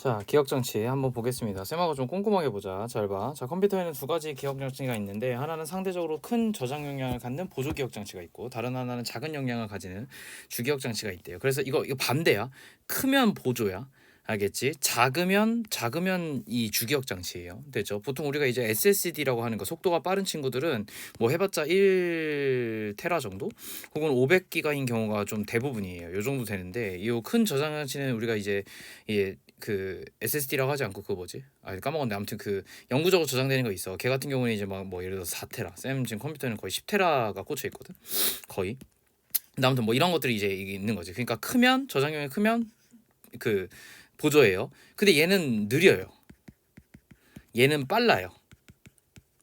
자, 기억장치 한번 보겠습니다. 쌤하고 좀 꼼꼼하게 보자. 잘 봐. 자, 컴퓨터에는 두 가지 기억장치가 있는데 하나는 상대적으로 큰 저장 용량을 갖는 보조 기억장치가 있고 다른 하나는 작은 용량을 가지는 주기억장치가 있대요. 그래서 이거 반대야. 크면 보조야. 알겠지? 작으면 이 주기억장치예요. 됐죠? 보통 우리가 이제 SSD라고 하는 거 속도가 빠른 친구들은 뭐 해봤자 1테라 정도? 혹은 500기가인 경우가 좀 대부분이에요. 요 정도 되는데 이 큰 저장장치는 우리가 이제 그 SSD라고 하지 않고 그거 뭐지? 아 까먹었네. 아무튼 그 영구적으로 저장되는 거 있어. 걔 같은 경우는 이제 막 뭐 예를 들어서 4테라. 쌤 지금 컴퓨터는 거의 10테라가 꽂혀 있거든. 거의. 근데 아무튼 뭐 이런 것들이 이제 이게 있는 거지. 그러니까 크면 저장량이 크면 그 보조예요. 근데 얘는 느려요. 얘는 빨라요.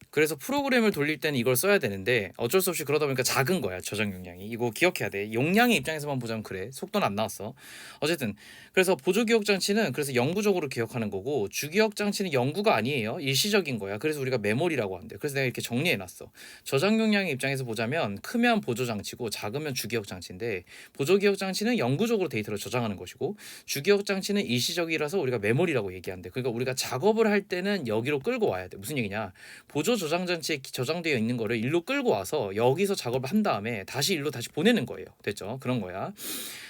그래서 프로그램을 돌릴 때는 이걸 써야 되는데 어쩔 수 없이 그러다 보니까 작은 거야. 저장 용량이. 이거 기억해야 돼. 용량의 입장에서만 보자면 그래. 속도는 안 나왔어. 어쨌든 그래서 보조 기억 장치는 그래서 영구적으로 기억하는 거고 주기억 장치는 영구가 아니에요. 일시적인 거야. 그래서 우리가 메모리라고 한대. 그래서 내가 이렇게 정리해 놨어. 저장 용량의 입장에서 보자면 크면 보조 장치고 작으면 주기억 장치인데 보조 기억 장치는 영구적으로 데이터를 저장하는 것이고 주기억 장치는 일시적이라서 우리가 메모리라고 얘기한대. 그러니까 우리가 작업을 할 때는 여기로 끌고 와야 돼. 무슨 얘기냐? 보조 저장 장치에 저장되어 있는 거를 일로 끌고 와서 여기서 작업을 한 다음에 다시 일로 다시 보내는 거예요. 됐죠? 그런 거야.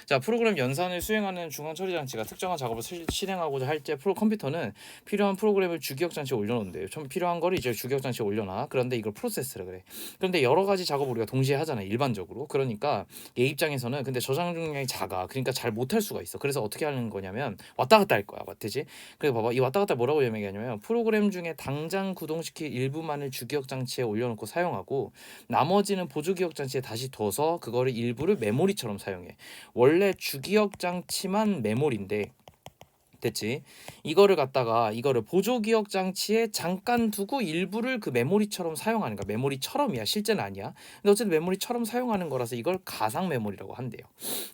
자, 프로그램 연산을 수행하는 중앙 처리 장치가 특정한 작업을 실행하고자 할 때 컴퓨터는 필요한 프로그램을 주기억 장치에 올려놓는데요. 좀 필요한 거를 이제 주기억 장치에 올려놔. 그런데 이걸 프로세스라 그래. 그런데 여러 가지 작업을 우리가 동시에 하잖아요. 일반적으로. 그러니까 얘 입장에서는 근데 저장 용량이 작아. 그러니까 잘 못할 수가 있어. 그래서 어떻게 하는 거냐면 왔다 갔다 할 거야. 맞지? 그래서 봐봐. 이 왔다 갔다 뭐라고 얘기하냐면 프로그램 중에 당장 구동시킬 일부만을 주기억 장치에 올려놓고 사용하고 나머지는 보조 기억 장치에 다시 둬서 그거를 일부를 메모리처럼 사용해. 원래 주기억 장치만 메모리인데 됐지? 이거를 보조 기억 장치에 잠깐 두고 일부를 그 메모리처럼 사용하는 거야. 메모리처럼이야. 실제는 아니야. 근데 어쨌든 메모리처럼 사용하는 거라서 이걸 가상 메모리라고 한대요.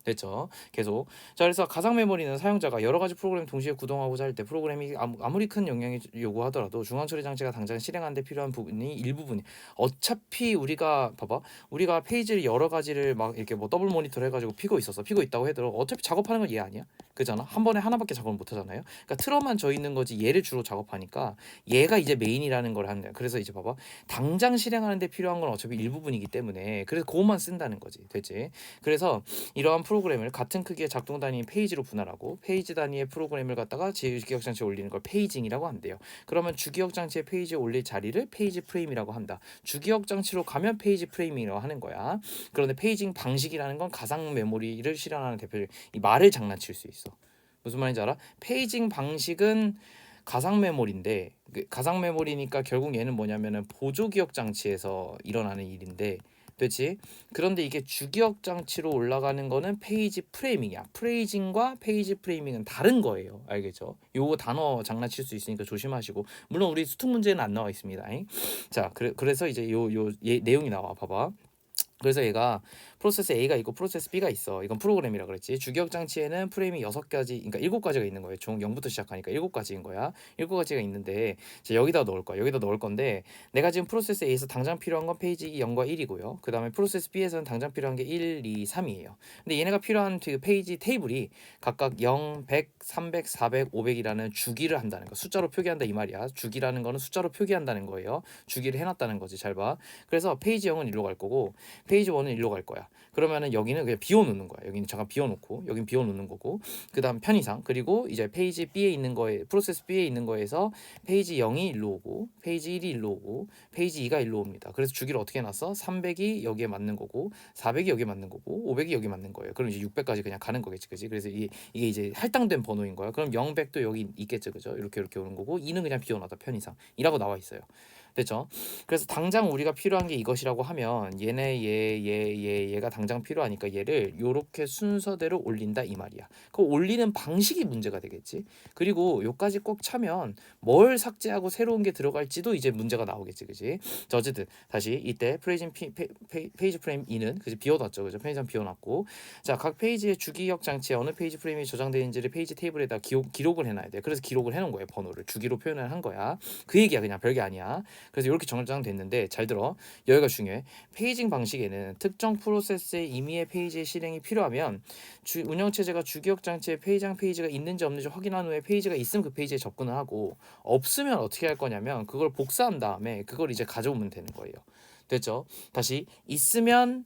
됐죠? 계속. 자, 그래서 가상 메모리는 사용자가 여러 가지 프로그램 동시에 구동하고자 할 때 프로그램이 아무리 큰 영향이 요구하더라도 중앙 처리 장치가 당장 실행하는 데 필요한 부분이 일부분이 어차피 우리가 페이지를 여러 가지를 막 이렇게 뭐 더블 모니터를 해가지고 피고 있다고 해도 어차피 작업하는 건 얘 아니야? 그잖아. 한 번에 하나밖에 작업을 못 하잖아요. 그러니까 틀어만 져 있는 거지 얘를 주로 작업하니까 얘가 이제 메인이라는 걸 하는 거야. 그래서 이제 봐봐. 당장 실행하는 데 필요한 건 어차피 일부분이기 때문에 그래서 그것만 쓴다는 거지. 됐지? 그래서 이러한 프로그램을 같은 크기의 작동 단위인 페이지로 분할하고 페이지 단위의 프로그램을 갖다가 주기억 장치에 올리는 걸 페이징이라고 한대요. 그러면 주기억 장치에 페이지에 올릴 자리를 페이지 프레임이라고 한다. 주기억 장치로 가면 페이지 프레임이라고 하는 거야. 그런데 페이징 방식이라는 건 가상 메모리를 실현하는 대표적 이 말을 장난칠 수 있어. 무슨 말인지 알아? 페이징 방식은 가상 메모리인데 가상 메모리니까 결국 얘는 뭐냐면은 보조 기억 장치에서 일어나는 일인데 됐지? 그런데 이게 주기억 장치로 올라가는 거는 페이지 프레이밍이야. 프레이징과 페이지 프레이밍은 다른 거예요. 알겠죠? 요거 단어 장난칠 수 있으니까 조심하시고 물론 우리 수특 문제는 안 나와 있습니다. 자, 그래서 이제 요 내용이 나와 봐봐. 그래서 얘가 프로세스 A가 있고 프로세스 B가 있어. 이건 프로그램이라 그랬지. 주기억 장치에는 프레임이 6가지, 그러니까 7가지가 있는 거예요. 총 0부터 시작하니까 7가지인 거야. 7가지가 있는데 이제 여기다 넣을 거야. 여기다 넣을 건데 내가 지금 프로세스 A에서 당장 필요한 건 페이지 0과 1이고요. 그다음에 프로세스 B에서는 당장 필요한 게 1, 2, 3이에요. 근데 얘네가 필요한 그 페이지 테이블이 각각 0, 100, 300, 400, 500이라는 주기를 한다는 거. 숫자로 표기한다 이 말이야. 주기라는 거는 숫자로 표기한다는 거예요. 주기를 해놨다는 거지. 잘 봐. 그래서 페이지 0은 일로 갈 거고 페이지 1은 일로 갈 거야. 그러면은 여기는 그냥 비워놓는 거야. 여기는 잠깐 비워놓고 여긴 비워놓는 거고 그 다음 편의상 그리고 이제 페이지 B에 있는 거에 프로세스 B에 있는 거에서 페이지 0이 일로 오고 페이지 1이 일로 오고 페이지 2가 일로 옵니다. 그래서 주기를 어떻게 해놨어? 300이 여기에 맞는 거고 400이 여기에 맞는 거고 500이 여기 맞는 거예요. 그럼 이제 600까지 그냥 가는 거겠지, 그지? 그래서 이게 이제 할당된 번호인 거야. 그럼 0, 100도 여기 있겠죠, 그죠? 이렇게 오는 거고 2는 그냥 비워놨다 편의상이라고 나와 있어요. 됐죠? 그래서 당장 우리가 필요한 게 이것이라고 하면 얘가 당장 필요하니까 얘를 요렇게 순서대로 올린다 이 말이야. 그 올리는 방식이 문제가 되겠지. 그리고 요까지 꼭 차면 뭘 삭제하고 새로운 게 들어갈지도 이제 문제가 나오겠지, 그지? 자, 어쨌든 다시 이때 페이지 프레임 2는 그지 비워놨죠, 그죠? 편의상 비워놨고 자, 각 페이지의 주기억 장치에 어느 페이지 프레임이 저장되는지를 페이지 테이블에다 기록을 해놔야 돼. 그래서 기록을 해놓은 거예요, 번호를 주기로 표현을 한 거야. 그 얘기야, 그냥 별게 아니야. 그래서 이렇게 저장됐는데 잘 들어. 여기가 중요해. 페이징 방식에는 특정 프로세스의 임의의 페이지의 실행이 필요하면 운영체제가 주기억장치에 페이지가 있는지 없는지 확인한 후에 페이지가 있으면 그 페이지에 접근을 하고 없으면 어떻게 할 거냐면 그걸 복사한 다음에 그걸 이제 가져오면 되는 거예요. 됐죠? 다시 있으면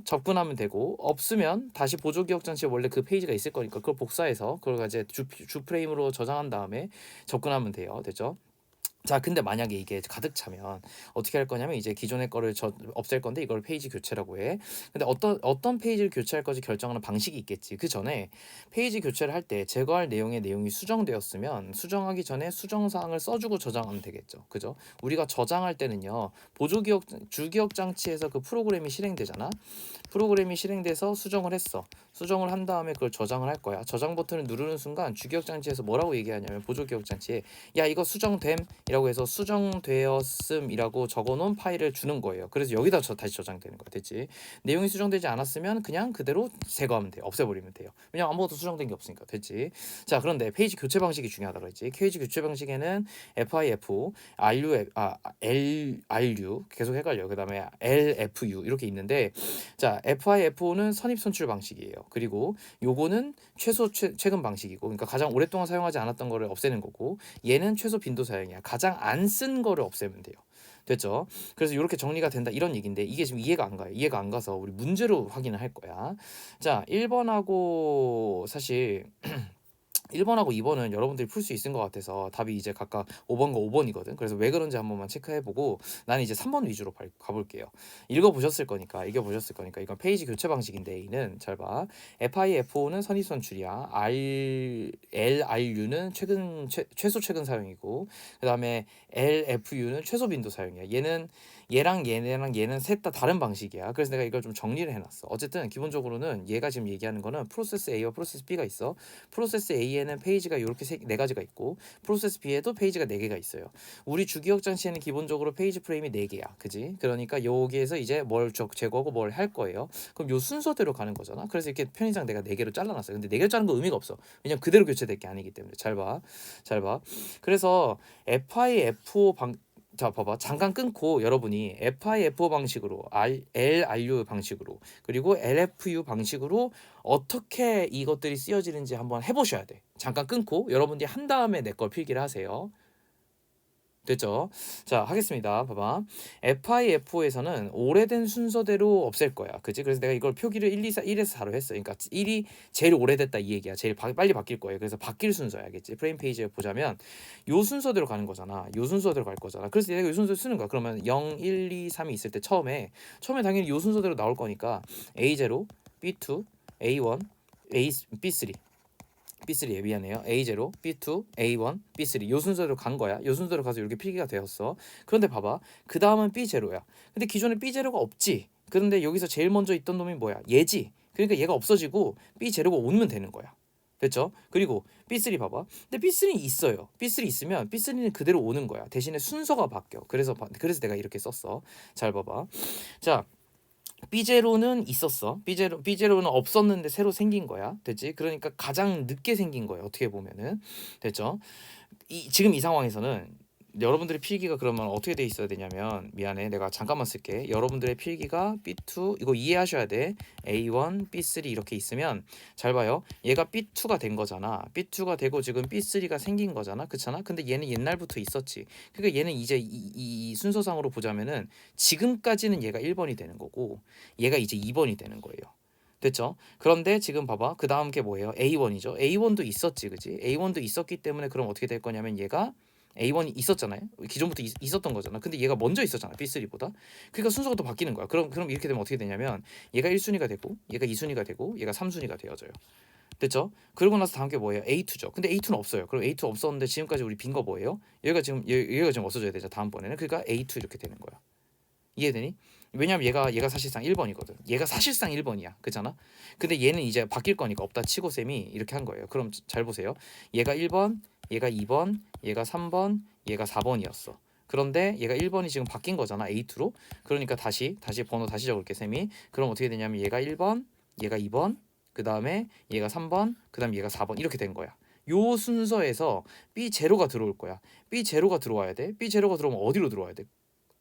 접근하면 되고 없으면 다시 보조기억장치에 원래 그 페이지가 있을 거니까 그걸 복사해서 그걸 이제 주 프레임으로 저장한 다음에 접근하면 돼요. 됐죠? 자, 근데 만약에 이게 가득 차면 어떻게 할 거냐면 이제 기존의 거를 없앨 건데 이걸 페이지 교체라고 해. 근데 어떤 페이지를 교체할 건지 결정하는 방식이 있겠지. 그 전에 페이지 교체를 할 때 제거할 내용이 수정되었으면 수정하기 전에 수정 사항을 써주고 저장하면 되겠죠. 그죠? 우리가 저장할 때는요. 주기억 장치에서 그 프로그램이 실행되잖아. 프로그램이 실행돼서 수정을 했어. 수정을 한 다음에 그걸 저장을 할 거야. 저장 버튼을 누르는 순간 주기억 장치에서 뭐라고 얘기하냐면 보조기억 장치에 야 이거 수정됨이라고 해서 수정되었음이라고 적어놓은 파일을 주는 거예요. 그래서 여기다 다시 저장되는 거야. 됐지? 내용이 수정되지 않았으면 그냥 그대로 제거하면 돼요. 없애버리면 돼요. 왜냐면 아무것도 수정된 게 없으니까. 됐지? 자, 그런데 페이지 교체 방식이 중요하다고 했지. 페이지 교체 방식에는 FIF, LRU 계속 헷갈려. 그 다음에 LFU 이렇게 있는데 자, FIFO는 선입 선출 방식이에요. 그리고 요거는 최근 방식이고, 그러니까 가장 오랫동안 사용하지 않았던 거를 없애는 거고, 얘는 최소 빈도 사용이야. 가장 안 쓴 거를 없애면 돼요. 됐죠? 그래서 이렇게 정리가 된다 이런 얘기인데 이게 지금 이해가 안 가요. 이해가 안 가서 우리 문제로 확인을 할 거야. 자, 1번하고 사실 1번하고 2번은 여러분들이 풀 수 있을 것 같아서 답이 이제 각각 5번과 5번이거든. 그래서 왜 그런지 한 번만 체크해보고 나는 이제 3번 위주로 가볼게요. 읽어보셨을 거니까 이건 페이지 교체 방식인데 A는 잘 봐. FIFO는 선입선출이야. LRU는 최소 최근 사용이고 그 다음에 LFU는 최소 빈도 사용이야. 얘는 셋 다 다른 방식이야. 그래서 내가 이걸 좀 정리를 해놨어. 어쨌든 기본적으로는 얘가 지금 얘기하는 거는 프로세스 A와 프로세스 B가 있어. 프로세스 A에는 페이지가 이렇게 네 가지가 있고 프로세스 B에도 페이지가 네 개가 있어요. 우리 주기억 장치에는 기본적으로 페이지 프레임이 네 개야. 그지? 그러니까 여기에서 이제 뭘 제거하고 뭘 할 거예요. 그럼 요 순서대로 가는 거잖아. 그래서 이렇게 편의상 내가 네 개로 잘라놨어. 근데 네 개로 자른 거 의미가 없어. 왜냐면 그대로 교체될 게 아니기 때문에. 잘 봐. 그래서 FIFO 자, 봐봐. 잠깐 끊고 여러분이 FIFO 방식으로, LRU 방식으로, 그리고 LFU 방식으로 어떻게 이것들이 쓰여지는지 한번 해보셔야 돼. 잠깐 끊고 여러분들이 한 다음에 내 걸 필기를 하세요. 됐죠? 자, 하겠습니다. 봐봐. FIFO에서는 오래된 순서대로 없앨 거야. 그치? 그래서 내가 이걸 표기를 1에서 4로 했어. 그러니까 1이 제일 오래됐다 이 얘기야. 제일 빨리 바뀔 거예요. 그래서 바뀔 순서야. 알겠지? 프레임 페이지에 보자면 요 순서대로 가는 거잖아. 요 순서대로 갈 거잖아. 그래서 내가 요 순서를 쓰는 거야. 그러면 0, 1, 2, 3이 있을 때 처음에 당연히 요 순서대로 나올 거니까 A0, B2, A1, B3 B3에 미안해요. A0, B2, A1, B3 요 순서대로 간 거야. 요 순서대로 가서 이렇게 필기가 되었어. 그런데 봐봐. 그 다음은 B0야. 근데 기존에 B0가 없지. 그런데 여기서 제일 먼저 있던 놈이 뭐야? 얘지. 그러니까 얘가 없어지고 B0가 오면 되는 거야. 됐죠? 그리고 B3 봐봐. 근데 B3 있어요. B3 있으면 B3는 그대로 오는 거야. 대신에 순서가 바뀌어. 그래서 내가 이렇게 썼어. 잘 봐봐. 자, B0는 있었어. B0는 없었는데 새로 생긴 거야. 됐지? 그러니까 가장 늦게 생긴 거예요. 어떻게 보면은. 됐죠? 지금 이 상황에서는 여러분들의 필기가 그러면 어떻게 돼 있어야 되냐면 미안해. 내가 잠깐만 쓸게. 여러분들의 필기가 B2 이거 이해하셔야 돼. A1, B3 이렇게 있으면 잘 봐요. 얘가 B2가 된 거잖아. B2가 되고 지금 B3가 생긴 거잖아. 그렇잖아? 근데 얘는 옛날부터 있었지. 그러니까 얘는 이제 이 순서상으로 보자면은 지금까지는 얘가 1번이 되는 거고 얘가 이제 2번이 되는 거예요. 됐죠? 그런데 지금 봐봐. 그 다음 게 뭐예요? A1이죠. A1도 있었지. 그지? A1도 있었기 때문에 그럼 어떻게 될 거냐면 얘가 A1이 있었잖아요. 기존부터 있었던 거잖아. 근데 얘가 먼저 있었잖아. B3보다. 그러니까 순서가 또 바뀌는 거야. 그럼 이렇게 되면 어떻게 되냐면 얘가 1순위가 되고 얘가 2순위가 되고 얘가 3순위가 되어져요. 됐죠? 그러고 나서 다음 게 뭐예요? A2죠. 근데 A2는 없어요. 그럼 A2 없었는데 지금까지 우리 빈 거 뭐예요? 얘가 지금 없어져야 되죠. 다음번에는. 그러니까 A2 이렇게 되는 거야. 이해되니? 왜냐면 얘가 사실상 1번이거든. 얘가 사실상 1번이야. 그잖아? 근데 얘는 이제 바뀔 거니까 없다 치고 쌤이 이렇게 한 거예요. 그럼 잘 보세요. 얘가 1번, 얘가 2번, 얘가 3번, 얘가 4번이었어. 그런데 얘가 1번이 지금 바뀐 거잖아. A2로. 그러니까 다시 번호 다시 적을게 쌤이. 그럼 어떻게 되냐면 얘가 1번, 얘가 2번, 그 다음에 얘가 3번, 그 다음에 얘가 4번 이렇게 된 거야. 요 순서에서 B0가 들어올 거야. B0가 들어와야 돼. B0가 들어오면 어디로 들어와야 돼?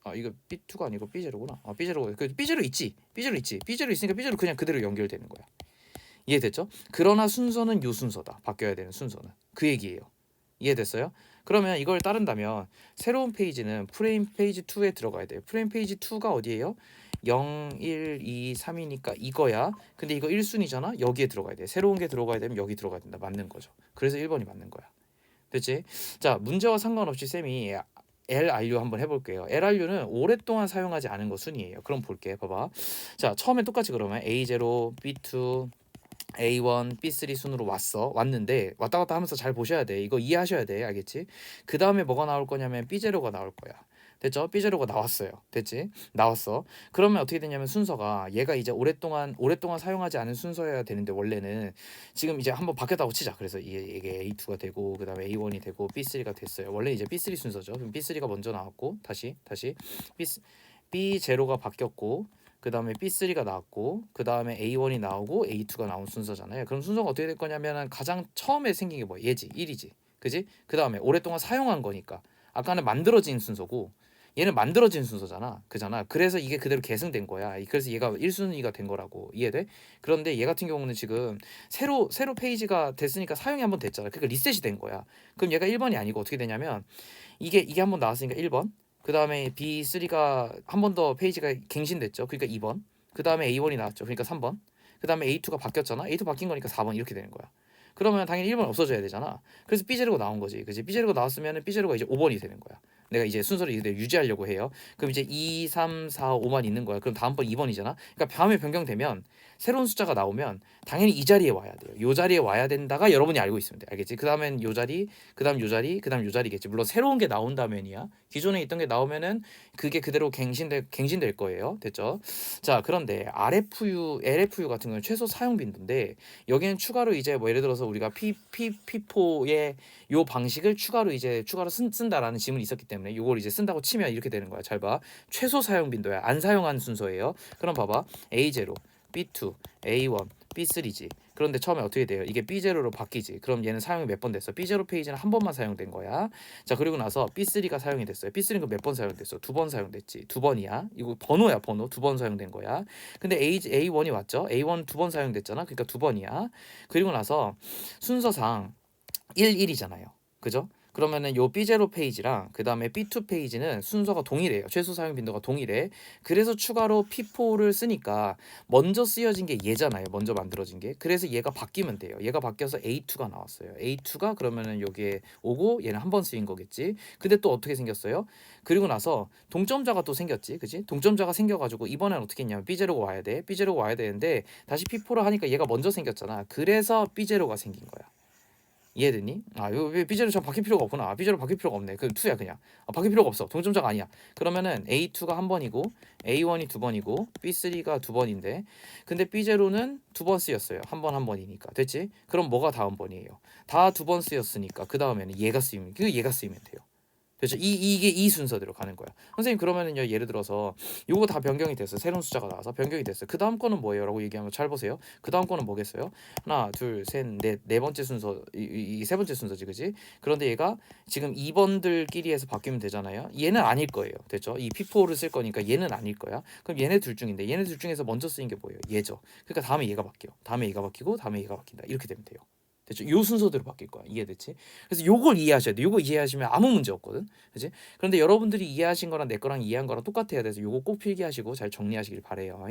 아 이거 B2가 아니고 B0구나. 아 B0가 그 B0 있지. B0 있지. B0 있으니까 B0 그냥 그대로 연결되는 거야. 이해됐죠? 그러나 순서는 요 순서다. 바뀌어야 되는 순서는. 그 얘기예요. 이해됐어요? 그러면 이걸 따른다면 새로운 페이지는 프레임 페이지 2에 들어가야 돼요. 프레임 페이지 2가 어디예요? 0, 1, 2, 3이니까 이거야. 근데 이거 1순위잖아. 여기에 들어가야 돼. 새로운 게 들어가야 되면 여기 들어가야 된다. 맞는 거죠. 그래서 1번이 맞는 거야. 됐지? 자, 문제와 상관없이 쌤이 LRU 한번 해볼게요. LRU는 오랫동안 사용하지 않은 거 순이에요. 그럼 볼게. 봐봐. 자, 처음에 똑같이 그러면 A0, B2, A1, B3 순으로 왔는데 왔다 갔다 하면서 잘 보셔야 돼. 이거 이해하셔야 돼. 알겠지? 그 다음에 뭐가 나올 거냐면 B0가 나올 거야. 됐죠? B0가 나왔어요. 됐지? 나왔어. 그러면 어떻게 되냐면 순서가 얘가 이제 오랫동안 사용하지 않은 순서여야 되는데 원래는 지금 이제 한번 바뀌었다고 치자. 그래서 이게 A2가 되고 그다음에 A1이 되고 B3가 됐어요. 원래 이제 B3 순서죠. 그럼 B3가 먼저 나왔고 다시 B0가 바뀌었고 그 다음에 B3가 나왔고 그 다음에 A1이 나오고 A2가 나온 순서잖아요. 그럼 순서가 어떻게 될 거냐면은 가장 처음에 생긴 게 뭐야? 얘지 1이지. 그지? 그 다음에 오랫동안 사용한 거니까 아까는 만들어진 순서고 얘는 만들어진 순서잖아. 그잖아. 그래서 이게 그대로 계승된 거야. 그래서 얘가 1순위가 된 거라고. 이해돼? 그런데 얘 같은 경우는 지금 새로 페이지가 됐으니까 사용이 한번 됐잖아. 그러니까 리셋이 된 거야. 그럼 얘가 1번이 아니고 어떻게 되냐면 이게 한번 나왔으니까 1번. 그 다음에 B3가 한 번 더 페이지가 갱신됐죠. 그러니까 2번. 그 다음에 A1이 나왔죠. 그러니까 3번. 그 다음에 A2가 바뀌었잖아. A2 바뀐 거니까 4번 이렇게 되는 거야. 그러면 당연히 1번 없어져야 되잖아. 그래서 B0가 나온 거지. 그지? B0가 나왔으면 B0가 이제 5번이 되는 거야. 내가 이제 순서를 이대로 유지하려고 해요. 그럼 이제 2, 3, 4, 5만 있는 거야. 그럼 다음번 2번이잖아. 그러니까 다음에 변경되면 새로운 숫자가 나오면 당연히 이 자리에 와야 돼요. 요 자리에 와야 된다가 여러분이 알고 있으면 돼. 알겠지? 그 다음엔 요 자리, 그 다음 요 자리, 그 다음 요 자리겠지. 물론 새로운 게 나온다면이야. 기존에 있던 게 나오면은 그게 그대로 갱신될 거예요. 됐죠? 자, 그런데 RFU, LFU 같은 경우는 최소 사용 빈도인데 여기는 추가로 이제 뭐 예를 들어서 우리가 P4의 요 방식을 추가로 쓴다라는 지문이 있었기 때문에 요걸 이제 쓴다고 치면 이렇게 되는 거야. 잘 봐. 최소 사용 빈도야. 안 사용한 순서예요. 그럼 봐봐. A0, B2, A1, B3지. 그런데 처음에 어떻게 돼요? 이게 B0로 바뀌지. 그럼 얘는 사용이 몇 번 됐어? B0 페이지는 한 번만 사용된 거야. 자, 그리고 나서 B3가 사용이 됐어요. B3는 몇 번 사용됐어? 2번 사용됐지. 2번이야. 이거 번호야, 번호. 2번 사용된 거야. 근데 A1이 왔죠? A1 2번 사용됐잖아. 그러니까 2번이야. 그리고 나서 순서상 1이잖아요. 그죠? 그러면은 요 B0 페이지랑 그 다음에 B2 페이지는 순서가 동일해요. 최소 사용 빈도가 동일해. 그래서 추가로 P4를 쓰니까 먼저 쓰여진 게 얘잖아요. 먼저 만들어진 게. 그래서 얘가 바뀌면 돼요. 얘가 바뀌어서 A2가 나왔어요. A2가 그러면은 여기에 오고 얘는 한 번 쓰인 거겠지. 근데 또 어떻게 생겼어요? 그리고 나서 동점자가 또 생겼지. 그지? 동점자가 생겨가지고 이번엔 어떻게 했냐면 B0가 와야 돼. B0가 와야 되는데 다시 P4를 하니까 얘가 먼저 생겼잖아. 그래서 B0가 생긴 거야. 이해되니? 아, 이거 왜 B제로 저 바뀔 필요가 없구나. 아, B제로 바뀔 필요가 없네. 그 2야 그냥. 아, 바뀔 필요가 없어. 동점자가 아니야. 그러면은 A2가 한 번이고 A1이 두 번이고 B3가 두 번인데 근데 B제로는 두 번 쓰였어요. 한 번 한 번이니까. 됐지? 그럼 뭐가 다음 번이에요? 다 두 번 쓰였으니까 그 다음에는 얘가 쓰이면 돼요. 그렇죠. 이게 이 순서대로 가는 거야. 선생님 그러면은요 예를 들어서 요거 다 변경이 됐어. 새로운 숫자가 나와서 변경이 됐어. 그 다음 거는 뭐예요? 라고 얘기하면 잘 보세요. 그 다음 거는 뭐겠어요? 하나, 둘, 셋, 넷, 네 번째 순서 이 세 번째 순서지, 그지? 그런데 얘가 지금 2번들끼리 해서 바뀌면 되잖아요. 얘는 아닐 거예요. 됐죠? 이 P4를 쓸 거니까 얘는 아닐 거야. 그럼 얘네 둘 중인데 얘네 둘 중에서 먼저 쓰인 게 뭐예요? 얘죠. 그러니까 다음에 얘가 바뀌어. 다음에 얘가 바뀌고 다음에 얘가 바뀐다. 이렇게 되면 돼요. 됐죠? 요 순서대로 바뀔 거야. 이해됐지? 그래서 요걸 이해하셔야 돼. 요거 이해하시면 아무 문제 없거든. 그지? 그런데 여러분들이 이해하신 거랑 내 거랑 이해한 거랑 똑같아야 돼서 요거 꼭 필기하시고 잘 정리하시길 바래요.